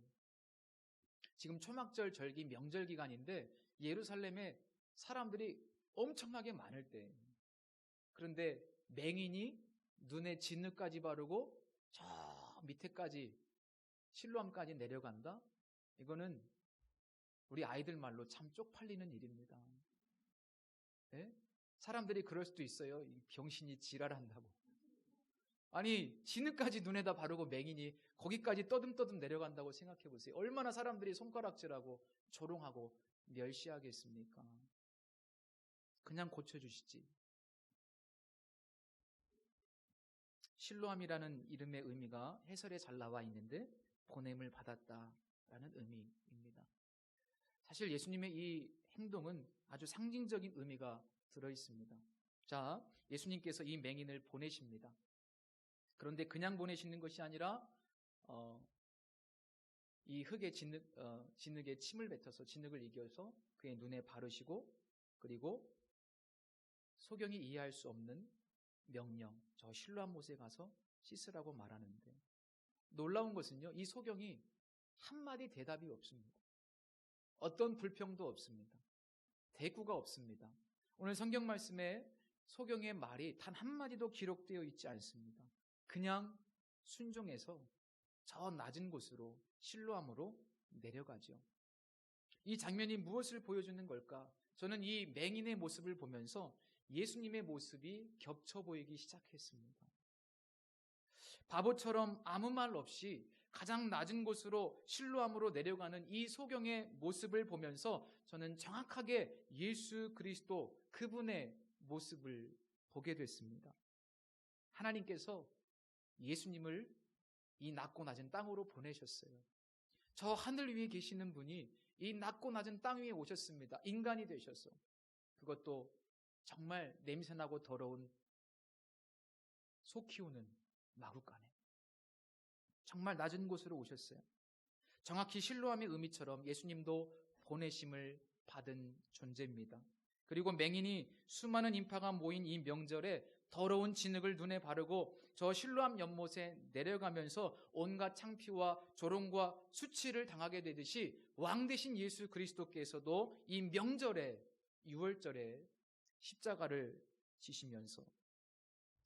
지금 초막절 절기 명절 기간인데 예루살렘에 사람들이 엄청나게 많을 때 그런데 맹인이 눈에 진흙까지 바르고 저 밑에까지 실로암까지 내려간다? 이거는 우리 아이들 말로 참 쪽팔리는 일입니다. 네? 사람들이 그럴 수도 있어요. 이 병신이 지랄한다고. 아니 진흙까지 눈에다 바르고 맹인이 거기까지 떠듬떠듬 내려간다고 생각해 보세요. 얼마나 사람들이 손가락질하고 조롱하고 멸시하겠습니까? 그냥 고쳐주시지. 실로암이라는 이름의 의미가 해설에 잘 나와 있는데 보냄을 받았다라는 의미입니다. 사실 예수님의 이 행동은 아주 상징적인 의미가 들어있습니다. 자, 예수님께서 이 맹인을 보내십니다. 그런데 그냥 보내시는 것이 아니라 이 흙에 진흙에 침을 뱉어서 진흙을 이겨서 그의 눈에 바르시고 그리고 소경이 이해할 수 없는 명령, 저 실로암 못에 가서 씻으라고 말하는데 놀라운 것은요, 이 소경이 한마디 대답이 없습니다. 어떤 불평도 없습니다. 대꾸가 없습니다. 오늘 성경 말씀에 소경의 말이 단 한마디도 기록되어 있지 않습니다. 그냥 순종해서 저 낮은 곳으로 실로암으로 내려가죠. 이 장면이 무엇을 보여주는 걸까? 저는 이 맹인의 모습을 보면서 예수님의 모습이 겹쳐 보이기 시작했습니다. 바보처럼 아무 말 없이 가장 낮은 곳으로 실로암으로 내려가는 이 소경의 모습을 보면서 저는 정확하게 예수 그리스도 그분의 모습을 보게 됐습니다. 하나님께서 예수님을 이 낮고 낮은 땅으로 보내셨어요. 저 하늘 위에 계시는 분이 이 낮고 낮은 땅 위에 오셨습니다. 인간이 되셔서. 그것도 정말 냄새나고 더러운 소 키우는 마구간에 정말 낮은 곳으로 오셨어요. 정확히 실로암의 의미처럼 예수님도 보내심을 받은 존재입니다. 그리고 맹인이 수많은 인파가 모인 이 명절에 더러운 진흙을 눈에 바르고 저 실로암 연못에 내려가면서 온갖 창피와 조롱과 수치를 당하게 되듯이 왕 되신 예수 그리스도께서도 이 명절에 6월절에 십자가를 지시면서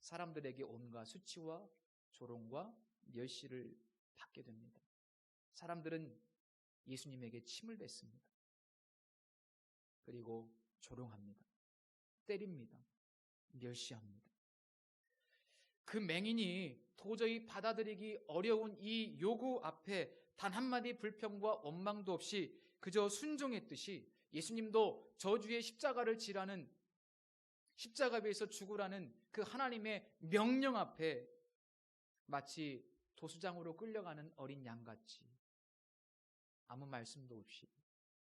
사람들에게 온갖 수치와 조롱과 멸시를 받게 됩니다. 사람들은 예수님에게 침을 뱉습니다. 그리고 조롱합니다. 때립니다. 멸시합니다. 그 맹인이 도저히 받아들이기 어려운 이 요구 앞에 단 한마디 불평과 원망도 없이 그저 순종했듯이 예수님도 저주의 십자가를 지라는 십자가 위에서 죽으라는 그 하나님의 명령 앞에 마치 도수장으로 끌려가는 어린 양같이 아무 말씀도 없이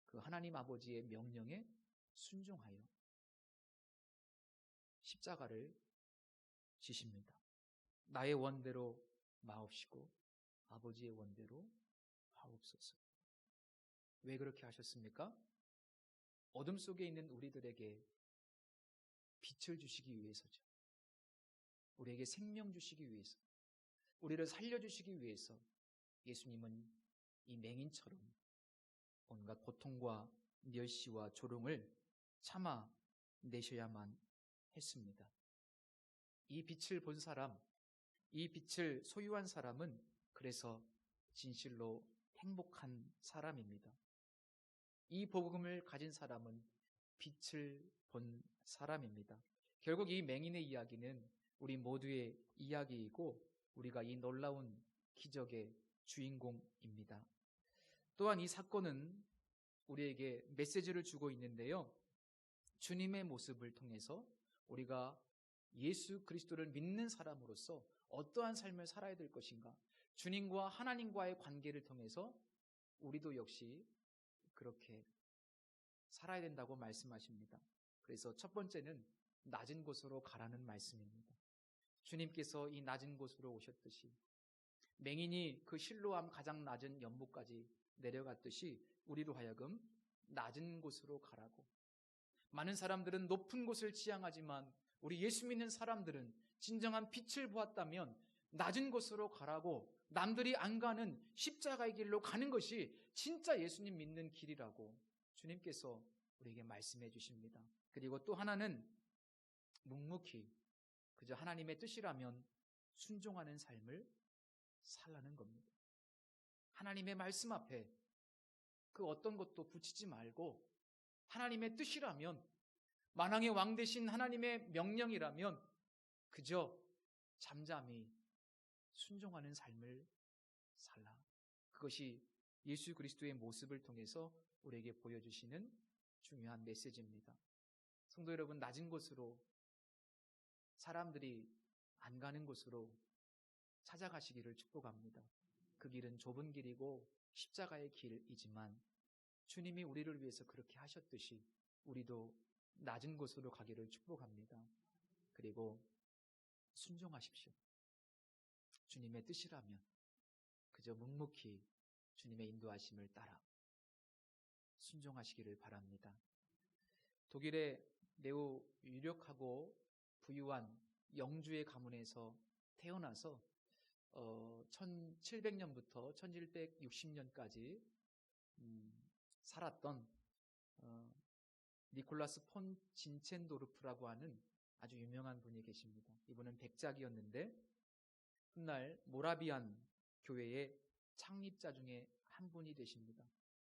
그 하나님 아버지의 명령에 순종하여 십자가를 지십니다. 나의 원대로 마옵시고 아버지의 원대로 하옵소서. 왜 그렇게 하셨습니까? 어둠 속에 있는 우리들에게 빛을 주시기 위해서죠. 우리에게 생명 주시기 위해서, 우리를 살려주시기 위해서 예수님은 이 맹인처럼 온갖 고통과 멸시와 조롱을 참아 내셔야만 했습니다. 이 빛을 본 사람, 이 빛을 소유한 사람은 그래서 진실로 행복한 사람입니다. 이 복음을 가진 사람은 빛을 본 사람입니다. 결국 이 맹인의 이야기는 우리 모두의 이야기이고 우리가 이 놀라운 기적의 주인공입니다. 또한 이 사건은 우리에게 메시지를 주고 있는데요. 주님의 모습을 통해서 우리가 예수 그리스도를 믿는 사람으로서 어떠한 삶을 살아야 될 것인가? 주님과 하나님과의 관계를 통해서 우리도 역시 그렇게 살아야 된다고 말씀하십니다. 그래서 첫 번째는 낮은 곳으로 가라는 말씀입니다. 주님께서 이 낮은 곳으로 오셨듯이 맹인이 그 실로암 가장 낮은 연못까지 내려갔듯이 우리로 하여금 낮은 곳으로 가라고. 많은 사람들은 높은 곳을 지향하지만 우리 예수 믿는 사람들은 진정한 빛을 보았다면 낮은 곳으로 가라고, 남들이 안 가는 십자가의 길로 가는 것이 진짜 예수님 믿는 길이라고 주님께서 우리에게 말씀해 주십니다. 그리고 또 하나는 묵묵히 그저 하나님의 뜻이라면 순종하는 삶을 살라는 겁니다. 하나님의 말씀 앞에 그 어떤 것도 붙이지 말고 하나님의 뜻이라면, 만왕의 왕 되신 하나님의 명령이라면 그저 잠잠히 순종하는 삶을 살라. 그것이 예수 그리스도의 모습을 통해서 우리에게 보여주시는 중요한 메시지입니다. 성도 여러분, 낮은 곳으로, 사람들이 안 가는 곳으로 찾아가시기를 축복합니다. 그 길은 좁은 길이고 십자가의 길이지만 주님이 우리를 위해서 그렇게 하셨듯이 우리도 낮은 곳으로 가기를 축복합니다. 그리고 순종하십시오. 주님의 뜻이라면 그저 묵묵히 주님의 인도하심을 따라 순종하시기를 바랍니다. 독일의 매우 유력하고 부유한 영주의 가문에서 태어나서 1700년부터 1760년까지 살았던 니콜라스 폰 진첸도르프라고 하는 아주 유명한 분이 계십니다. 이분은 백작이었는데 훗날 모라비안 교회의 창립자 중에 한 분이 되십니다.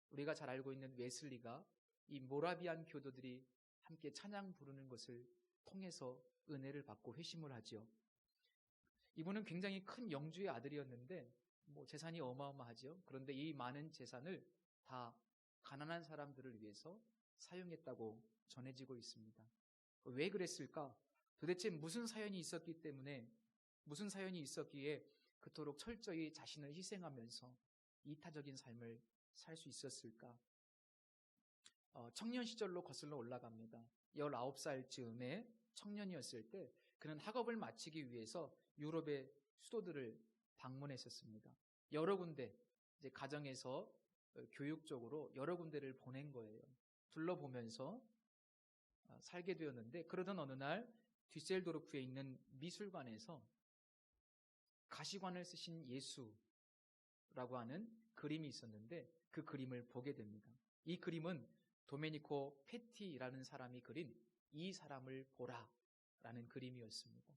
우리가 잘 알고 있는 웨슬리가 이 모라비안 교도들이 함께 찬양 부르는 것을 통해서 은혜를 받고 회심을 하지요. 이분은 굉장히 큰 영주의 아들이었는데 재산이 어마어마하죠. 그런데 이 많은 재산을 다 가난한 사람들을 위해서 사용했다고 전해지고 있습니다. 왜 그랬을까? 도대체 무슨 사연이 있었기에 그토록 철저히 자신을 희생하면서 이타적인 삶을 살 수 있었을까? 청년 시절로 거슬러 올라갑니다. 19살 즈음에 청년이었을 때 그는 학업을 마치기 위해서 유럽의 수도들을 방문했었습니다. 여러 군데, 이제 가정에서 교육적으로 여러 군데를 보낸 거예요. 둘러보면서 살게 되었는데, 그러던 어느 날 뒤셀도르프에 있는 미술관에서 가시관을 쓰신 예수라고 하는 그림이 있었는데 그 그림을 보게 됩니다. 이 그림은 도메니코 페티라는 사람이 그린 이 사람을 보라 라는 그림이었습니다.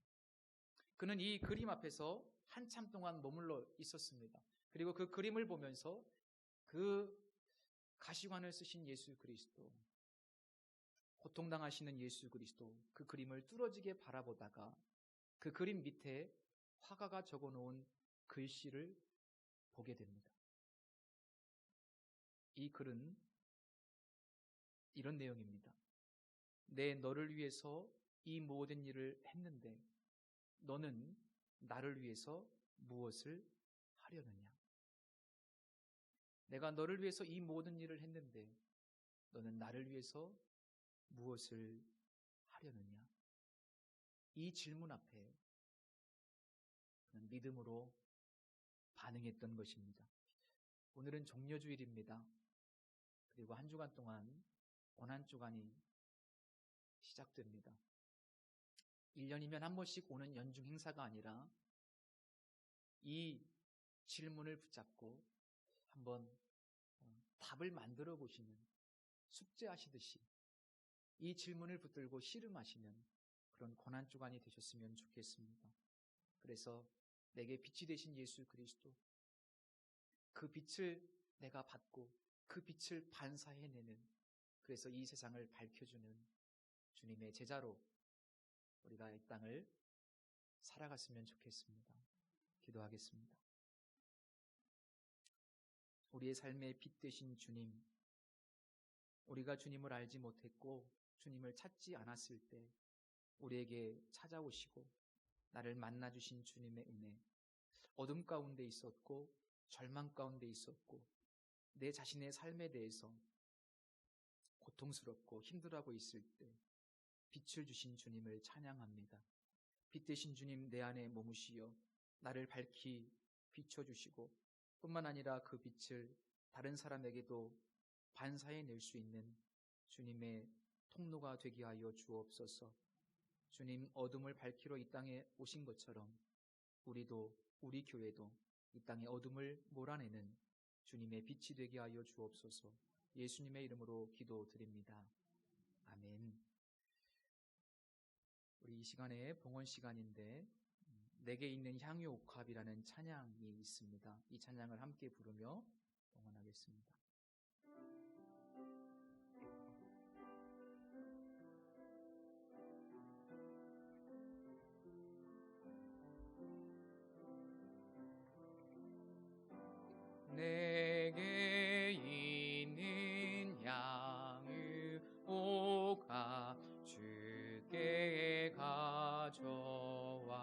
그는 이 그림 앞에서 한참 동안 머물러 있었습니다. 그리고 그 그림을 보면서 그 가시관을 쓰신 예수 그리스도, 고통당하시는 예수 그리스도, 그 그림을 뚫어지게 바라보다가 그 그림 밑에 화가가 적어놓은 글씨를 보게 됩니다. 이 글은 이런 내용입니다. 내 너를 위해서 이 모든 일을 했는데 너는 나를 위해서 무엇을 하려느냐? 내가 너를 위해서 이 모든 일을 했는데 너는 나를 위해서 무엇을 하려느냐? 이 질문 앞에 그는 믿음으로 반응했던 것입니다. 오늘은 종려주일입니다. 그리고 한 주간 동안 고난주간이 시작됩니다. 1년이면 한 번씩 오는 연중 행사가 아니라 이 질문을 붙잡고 한번 답을 만들어 보시는, 숙제하시듯이 이 질문을 붙들고 씨름하시는 그런 고난주간이 되셨으면 좋겠습니다. 그래서 내게 빛이 되신 예수 그리스도, 그 빛을 내가 받고 그 빛을 반사해내는, 그래서 이 세상을 밝혀주는 주님의 제자로 우리가 이 땅을 살아갔으면 좋겠습니다. 기도하겠습니다. 우리의 삶의 빛 되신 주님, 우리가 주님을 알지 못했고 주님을 찾지 않았을 때 우리에게 찾아오시고 나를 만나주신 주님의 은혜, 어둠 가운데 있었고 절망 가운데 있었고 내 자신의 삶에 대해서 고통스럽고 힘들어하고 있을 때 빛을 주신 주님을 찬양합니다. 빛 대신 주님 내 안에 머무시어 나를 밝히 비춰주시고 뿐만 아니라 그 빛을 다른 사람에게도 반사해낼 수 있는 주님의 통로가 되게 하여 주옵소서. 주님 어둠을 밝히러 이 땅에 오신 것처럼 우리도 우리 교회도 이 땅의 어둠을 몰아내는 주님의 빛이 되게 하여 주옵소서. 예수님의 이름으로 기도드립니다. 아멘. 우리 이 시간에 봉헌 시간인데 내게 있는 향유옥합이라는 찬양이 있습니다. 이 찬양을 함께 부르며 봉헌하겠습니다. 내게 있는 향유옥합 주께 가져와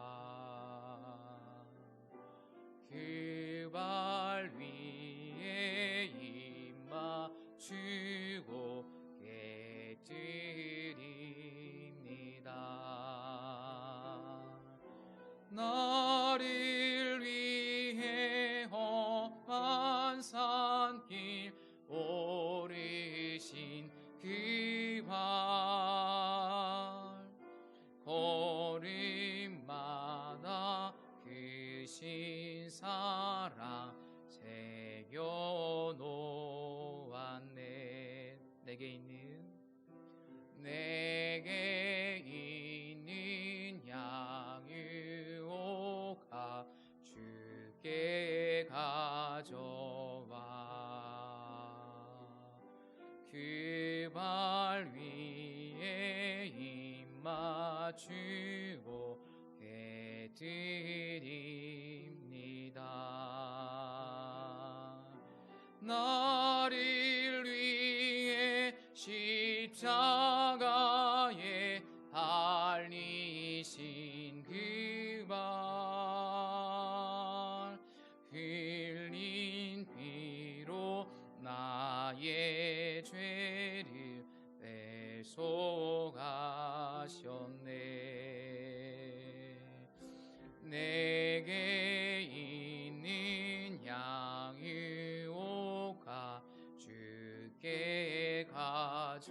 그 발 위에 입 맞추고 깨뜨립니다. 나를 위해 험한 산길 오르신 그 발 걸음마다 크신 사랑 새겨놓았네. 내게 있는 향유옥합 주께 가져와 그 발 위에 입 맞추고 깨뜨립니다. 나를 위해 십자가에 달리신 그 발 흘린 피로 나의 죄를 대속하셨네. 내게 있는 향유옥합 주께 가져와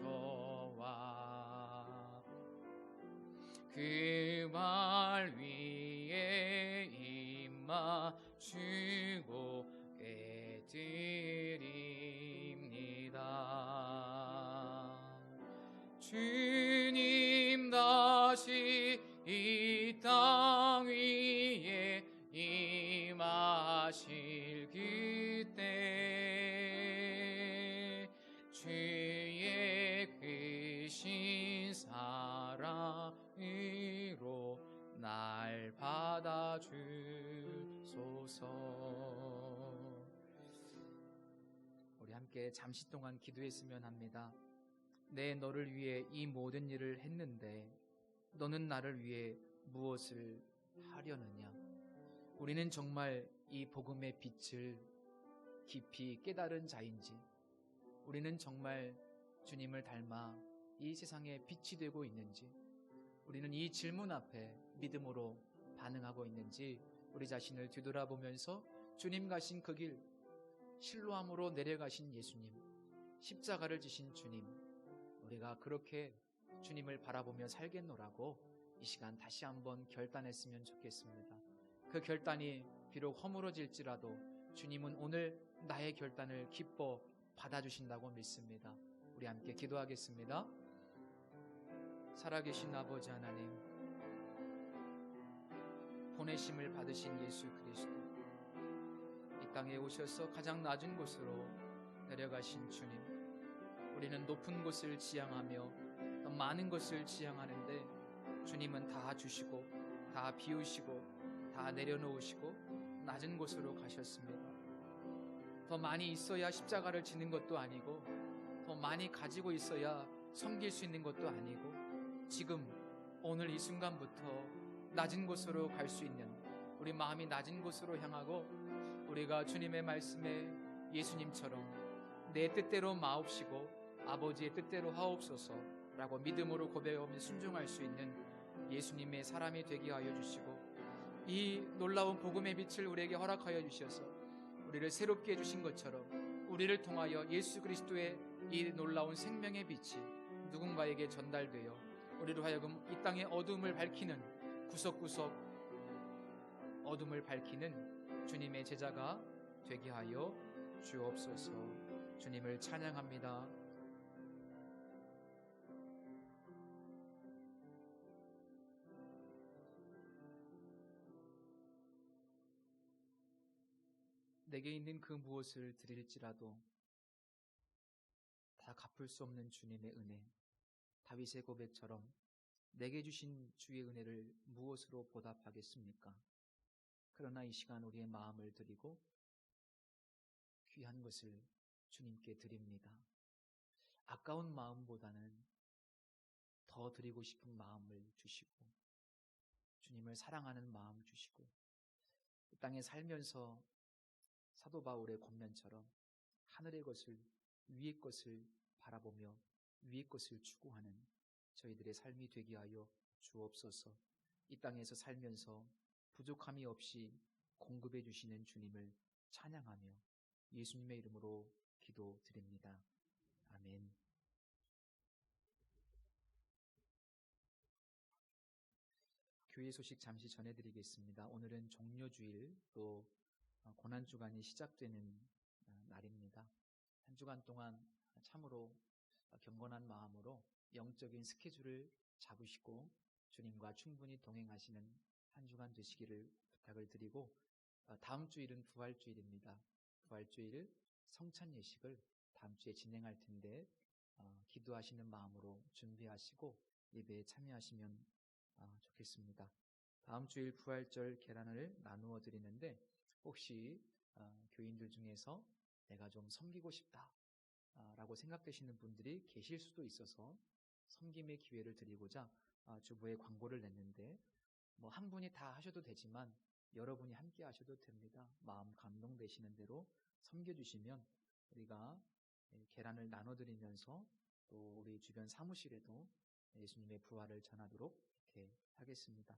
그 발 위에 입 맞추고 깨뜨립니다. 주님 다시 이 땅 위에 임하실 그때 주의 크신 사랑으로 날 받아주소서. 우리 함께 잠시 동안 기도했으면 합니다. 내 너를 위해 이 모든 일을 했는데 너는 나를 위해 무엇을 하려느냐? 우리는 정말 이 복음의 빛을 깊이 깨달은 자인지, 우리는 정말 주님을 닮아 이 세상에 빛이 되고 있는지, 우리는 이 질문 앞에 믿음으로 반응하고 있는지 우리 자신을 뒤돌아보면서 주님 가신 그 길, 실로암으로 내려가신 예수님, 십자가를 지신 주님, 우리가 그렇게 주님을 바라보며 살겠노라고 이 시간 다시 한번 결단했으면 좋겠습니다. 그 결단이 비록 허물어질지라도 주님은 오늘 나의 결단을 기뻐 받아주신다고 믿습니다. 우리 함께 기도하겠습니다. 살아계신 아버지 하나님, 보내심을 받으신 예수 그리스도, 이 땅에 오셔서 가장 낮은 곳으로 내려가신 주님, 우리는 높은 곳을 지향하며 더 많은 것을 지향하는데 주님은 다 주시고 다 비우시고 다 내려놓으시고 낮은 곳으로 가셨습니다. 더 많이 있어야 십자가를 지는 것도 아니고 더 많이 가지고 있어야 섬길 수 있는 것도 아니고 지금 오늘 이 순간부터 낮은 곳으로 갈 수 있는 우리 마음이 낮은 곳으로 향하고 우리가 주님의 말씀에 예수님처럼 내 뜻대로 마옵시고 아버지의 뜻대로 하옵소서 라고 믿음으로 고백하며 순종할 수 있는 예수님의 사람이 되게 하여 주시고 이 놀라운 복음의 빛을 우리에게 허락하여 주셔서 우리를 새롭게 해주신 것처럼 우리를 통하여 예수 그리스도의 이 놀라운 생명의 빛이 누군가에게 전달되어 우리로 하여금 이 땅의 어둠을 밝히는 구석구석 어둠을 밝히는 주님의 제자가 되게 하여 주옵소서. 주님을 찬양합니다. 내게 있는 그 무엇을 드릴지라도 다 갚을 수 없는 주님의 은혜, 다윗의 고백처럼 내게 주신 주의 은혜를 무엇으로 보답하겠습니까? 그러나 이 시간 우리의 마음을 드리고 귀한 것을 주님께 드립니다. 아까운 마음보다는 더 드리고 싶은 마음을 주시고 주님을 사랑하는 마음 주시고 이 땅에 살면서 사도 바울의 권면처럼 하늘의 것을 위의 것을 바라보며 위의 것을 추구하는 저희들의 삶이 되게 하여 주옵소서. 이 땅에서 살면서 부족함이 없이 공급해 주시는 주님을 찬양하며 예수님의 이름으로 기도드립니다. 아멘. 교회 소식 잠시 전해드리겠습니다. 오늘은 종료주일 또 고난주간이 시작되는 날입니다. 한 주간 동안 참으로 경건한 마음으로 영적인 스케줄을 잡으시고 주님과 충분히 동행하시는 한 주간 되시기를 부탁을 드리고 다음 주일은 부활주일입니다. 부활주일 성찬 예식을 다음 주에 진행할 텐데 기도하시는 마음으로 준비하시고 예배에 참여하시면 좋겠습니다. 다음 주일 부활절 계란을 나누어 드리는데 혹시 교인들 중에서 내가 좀 섬기고 싶다 라고 생각되시는 분들이 계실 수도 있어서 섬김의 기회를 드리고자 주보에 광고를 냈는데 한 분이 다 하셔도 되지만 여러분이 함께 하셔도 됩니다. 마음 감동되시는 대로 섬겨주시면 우리가 계란을 나눠드리면서 또 우리 주변 사무실에도 예수님의 부활을 전하도록 이렇게 하겠습니다.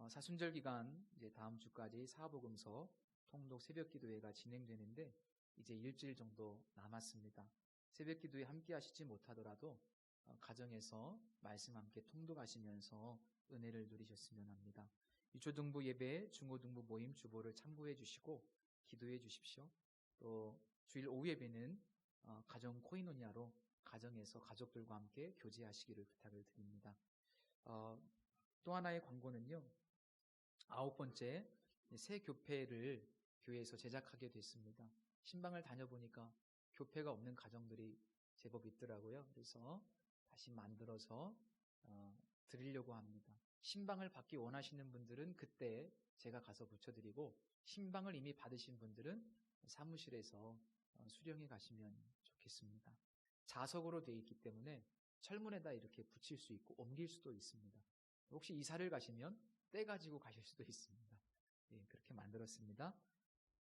사순절 기간 이제 다음 주까지 사복음서 통독 새벽기도회가 진행되는데 이제 일주일 정도 남았습니다. 새벽기도에 함께 하시지 못하더라도 가정에서 말씀 함께 통독하시면서 은혜를 누리셨으면 합니다. 유초등부 예배, 중고등부 모임 주보를 참고해 주시고 기도해 주십시오. 또 주일 오후 예배는 가정 코이노니아로 가정에서 가족들과 함께 교제하시기를 부탁을 드립니다. 또 하나의 광고는요. 9번째 새 교패를 교회에서 제작하게 됐습니다. 신방을 다녀보니까 교패가 없는 가정들이 제법 있더라고요. 그래서 다시 만들어서 드리려고 합니다. 신방을 받기 원하시는 분들은 그때 제가 가서 붙여드리고 신방을 이미 받으신 분들은 사무실에서 수령해 가시면 좋겠습니다. 자석으로 되어 있기 때문에 철문에다 이렇게 붙일 수 있고 옮길 수도 있습니다. 혹시 이사를 가시면 떼가지고 가실 수도 있습니다. 네, 그렇게 만들었습니다.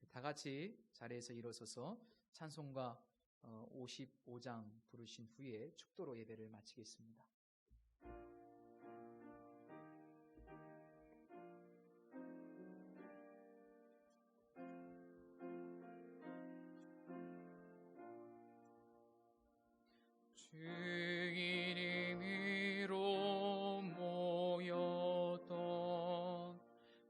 다 같이 자리에서 일어서서 찬송가 55장 부르신 후에 축도로 예배를 마치겠습니다. 주 이름으로 모였던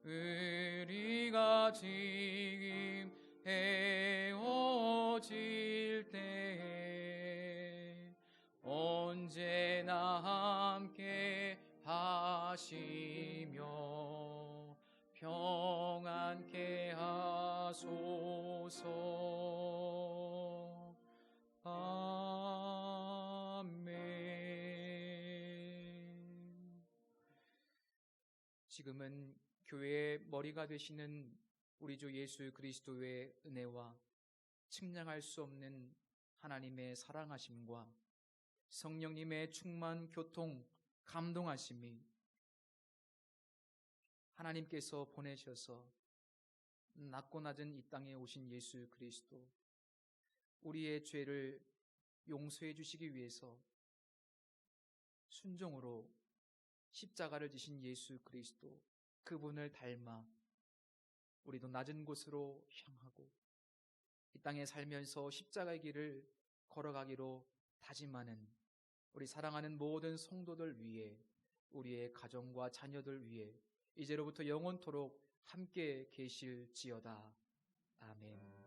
우리가 지금 헤어질 때 언제나 함께 하시며 평안케 하소서. 아멘. 지금은 교회의 머리가 되시는 우리 주 예수 그리스도의 은혜와 측량할 수 없는 하나님의 사랑하심과 성령님의 충만, 교통, 감동하심이 하나님께서 보내셔서 낮고 낮은 이 땅에 오신 예수 그리스도, 우리의 죄를 용서해 주시기 위해서 순종으로 십자가를 지신 예수 그리스도, 그분을 닮아 우리도 낮은 곳으로 향하고 이 땅에 살면서 십자가의 길을 걸어가기로 다짐하는 우리 사랑하는 모든 성도들 위해, 우리의 가정과 자녀들 위해 이제로부터 영원토록 함께 계실지어다. 아멘.